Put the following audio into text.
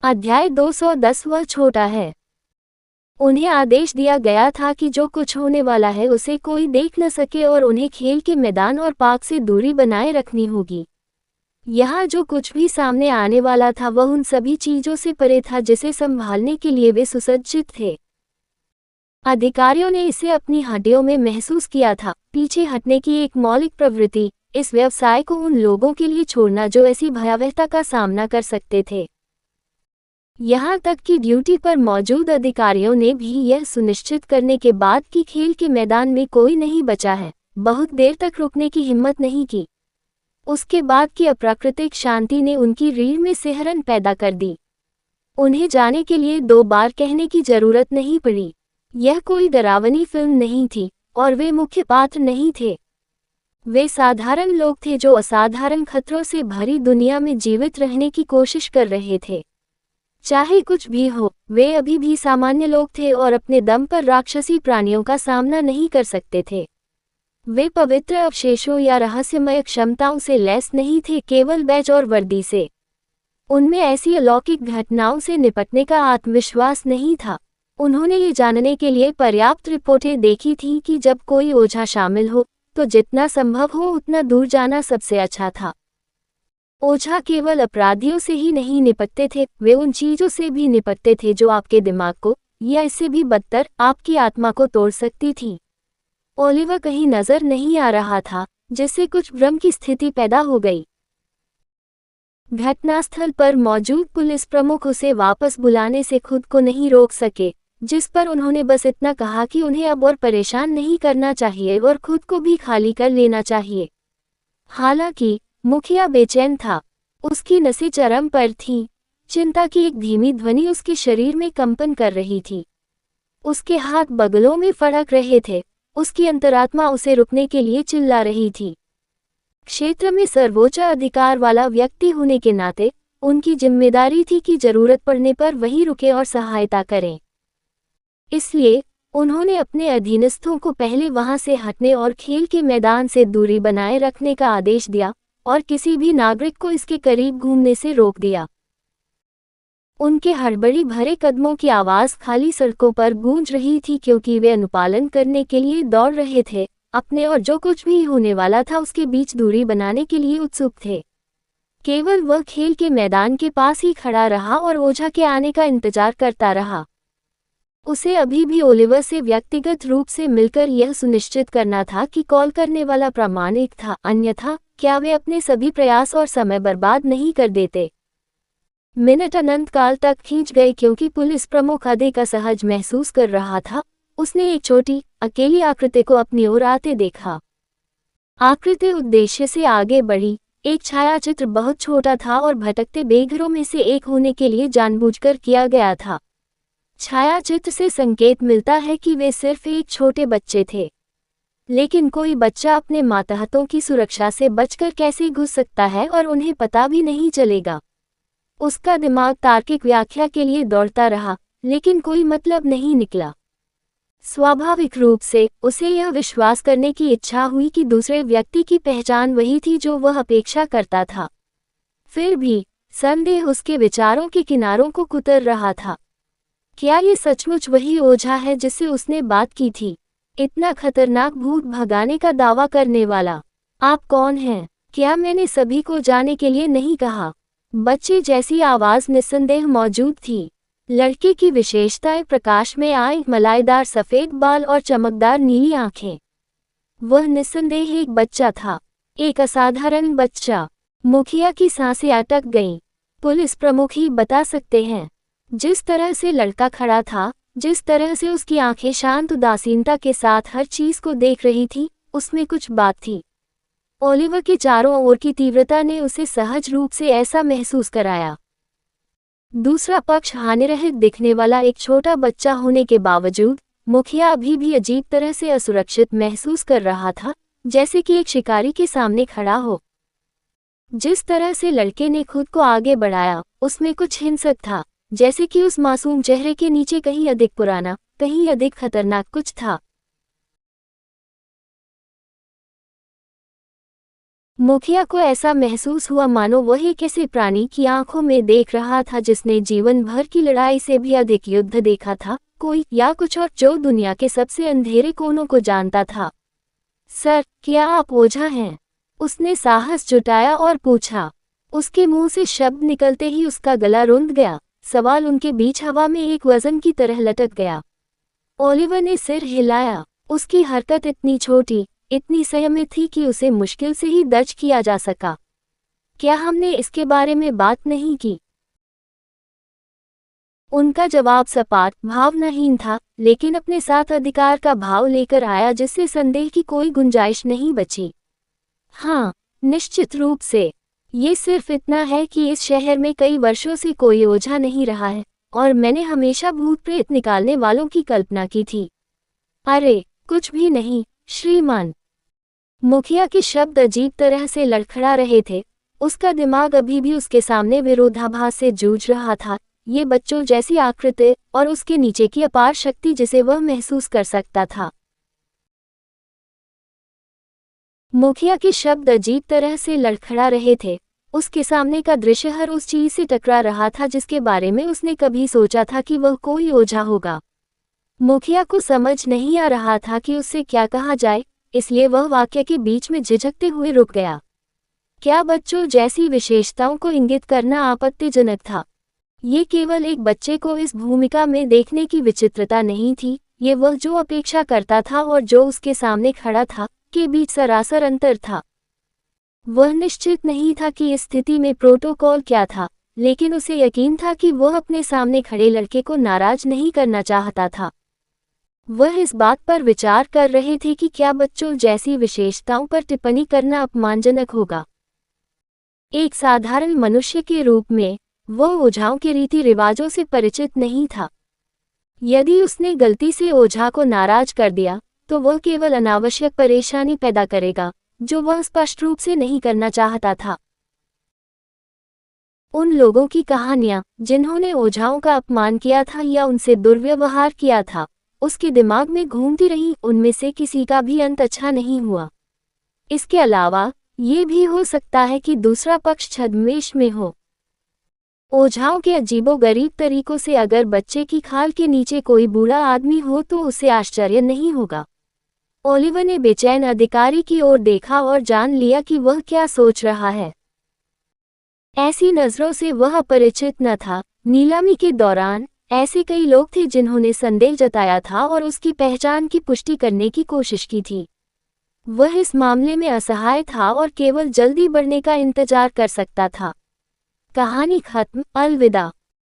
अध्याय 210 वह छोटा है। उन्हें आदेश दिया गया था कि जो कुछ होने वाला है उसे कोई देख न सके और उन्हें खेल के मैदान और पार्क से दूरी बनाए रखनी होगी। यहाँ जो कुछ भी सामने आने वाला था वह उन सभी चीजों से परे था जिसे संभालने के लिए वे सुसज्जित थे। अधिकारियों ने इसे अपनी हड्डियों में महसूस किया था, पीछे हटने की एक मौलिक प्रवृत्ति, इस व्यवसाय को उन लोगों के लिए छोड़ना जो ऐसी भयावहता का सामना कर सकते थे। यहाँ तक कि ड्यूटी पर मौजूद अधिकारियों ने भी यह सुनिश्चित करने के बाद कि खेल के मैदान में कोई नहीं बचा है, बहुत देर तक रुकने की हिम्मत नहीं की। उसके बाद की अप्राकृतिक शांति ने उनकी रीढ़ में सिहरन पैदा कर दी। उन्हें जाने के लिए 2 बार कहने की जरूरत नहीं पड़ी। यह कोई डरावनी फिल्म नहीं थी और वे मुख्य पात्र नहीं थे। वे साधारण लोग थे जो असाधारण खतरों से भरी दुनिया में जीवित रहने की कोशिश कर रहे थे। चाहे कुछ भी हो, वे अभी भी सामान्य लोग थे और अपने दम पर राक्षसी प्राणियों का सामना नहीं कर सकते थे। वे पवित्र अवशेषों या रहस्यमय क्षमताओं से लैस नहीं थे, केवल बैज और वर्दी से। उनमें ऐसी अलौकिक घटनाओं से निपटने का आत्मविश्वास नहीं था। उन्होंने ये जानने के लिए पर्याप्त रिपोर्टें देखी थीं कि जब कोई ओझा शामिल हो तो जितना संभव हो उतना दूर जाना सबसे अच्छा था। ओझा केवल अपराधियों से ही नहीं निपटते थे, वे उन चीजों से भी निपटते थे जो आपके दिमाग को, या इससे भी बदतर, आपकी आत्मा को तोड़ सकती थी। ओलिवर कहीं नजर नहीं आ रहा था, जिससे कुछ भ्रम की स्थिति पैदा हो गई। घटनास्थल पर मौजूद पुलिस प्रमुख उसे वापस बुलाने से खुद को नहीं रोक सके, जिस पर उन्होंने बस इतना कहा कि उन्हें अब और परेशान नहीं करना चाहिए और खुद को भी खाली कर लेना चाहिए। हालांकि मुखिया बेचैन था, उसकी नसें चरम पर थीं। चिंता की एक धीमी ध्वनि उसके शरीर में कंपन कर रही थी। उसके हाथ बगलों में फड़क रहे थे, उसकी अंतरात्मा उसे रुकने के लिए चिल्ला रही थी। क्षेत्र में सर्वोच्च अधिकार वाला व्यक्ति होने के नाते उनकी जिम्मेदारी थी कि जरूरत पड़ने पर वही रुके और सहायता करें। इसलिए उन्होंने अपने अधीनस्थों को पहले वहां से हटने और खेल के मैदान से दूरी बनाए रखने का आदेश दिया और किसी भी नागरिक को इसके करीब घूमने से रोक दिया। उनके हड़बड़ी भरे कदमों की आवाज खाली सड़कों पर गूंज रही थी क्योंकि वे अनुपालन करने के लिए दौड़ रहे थे, अपने और जो कुछ भी होने वाला था उसके बीच दूरी बनाने के लिए उत्सुक थे। केवल वह खेल के मैदान के पास ही खड़ा रहा और ओझा के आने का इंतजार करता रहा। उसे अभी भी ओलिवर से व्यक्तिगत रूप से मिलकर यह सुनिश्चित करना था कि कॉल करने वाला प्रामाणिक था, अन्यथा क्या वे अपने सभी प्रयास और समय बर्बाद नहीं कर देते। मिनट अनंत काल तक खींच गए क्योंकि पुलिस प्रमुख अधिक असहज महसूस कर रहा था। उसने एक छोटी, अकेली आकृति को अपनी ओर आते देखा। आकृति उद्देश्य से आगे बढ़ी। एक छायाचित्र बहुत छोटा था और भटकते बेघरों में से एक होने के लिए जानबूझकर किया गया था। छायाचित्र से संकेत मिलता है कि वे सिर्फ एक छोटे बच्चे थे, लेकिन कोई बच्चा अपने मातहतों की सुरक्षा से बचकर कैसे घुस सकता है और उन्हें पता भी नहीं चलेगा। उसका दिमाग तार्किक व्याख्या के लिए दौड़ता रहा, लेकिन कोई मतलब नहीं निकला। स्वाभाविक रूप से उसे यह विश्वास करने की इच्छा हुई कि दूसरे व्यक्ति की पहचान वही थी जो वह अपेक्षा करता था। फिर भी संदेह उसके विचारों के किनारों को कुतर रहा था। क्या ये सचमुच वही ओझा है जिससे उसने बात की थी? इतना खतरनाक भूत भगाने का दावा करने वाला। आप कौन हैं? क्या मैंने सभी को जाने के लिए नहीं कहा? बच्चे जैसी आवाज निस्संदेह मौजूद थी। लड़के की विशेषताएं प्रकाश में आई, मलाईदार सफेद बाल और चमकदार नीली आंखें। वह निस्संदेह एक बच्चा था, एक असाधारण बच्चा। मुखिया की सांसें अटक गईं। पुलिस प्रमुख ही बता सकते हैं। जिस तरह से लड़का खड़ा था, जिस तरह से उसकी आंखें शांत उदासीनता के साथ हर चीज को देख रही थी, उसमें कुछ बात थी। ओलिवर के चारों ओर की तीव्रता ने उसे सहज रूप से ऐसा महसूस कराया। दूसरा पक्ष हानिरहित दिखने वाला एक छोटा बच्चा होने के बावजूद मुखिया अभी भी अजीब तरह से असुरक्षित महसूस कर रहा था, जैसे कि एक शिकारी के सामने खड़ा हो। जिस तरह से लड़के ने खुद को आगे बढ़ाया, उसमें कुछ हिंसक था, जैसे कि उस मासूम चेहरे के नीचे कहीं अधिक पुराना, कहीं अधिक खतरनाक कुछ था। मुखिया को ऐसा महसूस हुआ मानो वह एक ऐसे प्राणी की आंखों में देख रहा था जिसने जीवन भर की लड़ाई से भी अधिक युद्ध देखा था, कोई या कुछ और जो दुनिया के सबसे अंधेरे कोनों को जानता था। सर, क्या आप ओझा हैं? उसने साहस जुटाया और पूछा। उसके मुंह से शब्द निकलते ही उसका गला रुंध गया। सवाल उनके बीच हवा में एक वजन की तरह लटक गया। ओलिवर ने सिर हिलाया। उसकी हरकत इतनी छोटी, इतनी संयमित थी कि उसे मुश्किल से ही दर्ज किया जा सका। क्या हमने इसके बारे में बात नहीं की? उनका जवाब सपाट, भावनाहीन था, लेकिन अपने साथ अधिकार का भाव लेकर आया जिससे संदेह की कोई गुंजाइश नहीं बची। हाँ, निश्चित रूप से। ये सिर्फ इतना है कि इस शहर में कई वर्षों से कोई ओझा नहीं रहा है, और मैंने हमेशा भूत प्रेत निकालने वालों की कल्पना की थी। अरे, कुछ भी नहीं, श्रीमान। मुखिया के शब्द अजीब तरह से लड़खड़ा रहे थे। उसका दिमाग अभी भी उसके सामने विरोधाभास से जूझ रहा था, ये बच्चों जैसी आकृति और उसके नीचे की अपार शक्ति जिसे वह महसूस कर सकता था। मुखिया के शब्द अजीब तरह से लड़खड़ा रहे थे। उसके सामने का दृश्य हर उस चीज से टकरा रहा था जिसके बारे में उसने कभी सोचा था कि वह कोई ओझा होगा। मुखिया को समझ नहीं आ रहा था कि उससे क्या कहा जाए, इसलिए वह वाक्य के बीच में झिझकते हुए रुक गया। क्या बच्चों जैसी विशेषताओं को इंगित करना आपत्तिजनक था? ये केवल एक बच्चे को इस भूमिका में देखने की विचित्रता नहीं थी, ये वह जो अपेक्षा करता था और जो उसके सामने खड़ा था के बीच सरासर अंतर था। वह निश्चित नहीं था कि इस स्थिति में प्रोटोकॉल क्या था, लेकिन उसे यकीन था कि वह अपने सामने खड़े लड़के को नाराज नहीं करना चाहता था। वह इस बात पर विचार कर रहे थे कि क्या बच्चों जैसी विशेषताओं पर टिप्पणी करना अपमानजनक होगा। एक साधारण मनुष्य के रूप में वह ओझाओं के रीति रिवाजों से परिचित नहीं था। यदि उसने गलती से ओझा को नाराज कर दिया तो वह केवल अनावश्यक परेशानी पैदा करेगा, जो वह स्पष्ट रूप से नहीं करना चाहता था। उन लोगों की कहानियां जिन्होंने ओझाओं का अपमान किया था या उनसे दुर्व्यवहार किया था, उसके दिमाग में घूमती रहीं, उनमें से किसी का भी अंत अच्छा नहीं हुआ। इसके अलावा ये भी हो सकता है कि दूसरा पक्ष छद्मवेश में हो। ओझाओं के अजीबोगरीब तरीकों से अगर बच्चे की खाल के नीचे कोई बूढ़ा आदमी हो तो उसे आश्चर्य नहीं होगा। ओलिवर ने बेचैन अधिकारी की ओर देखा और जान लिया कि वह क्या सोच रहा है। ऐसी नजरों से वह अपरिचित न था। नीलामी के दौरान ऐसे कई लोग थे जिन्होंने संदेह जताया था और उसकी पहचान की पुष्टि करने की कोशिश की थी। वह इस मामले में असहाय था और केवल जल्दी बढ़ने का इंतजार कर सकता था। कहानी खत्म। अलविदा।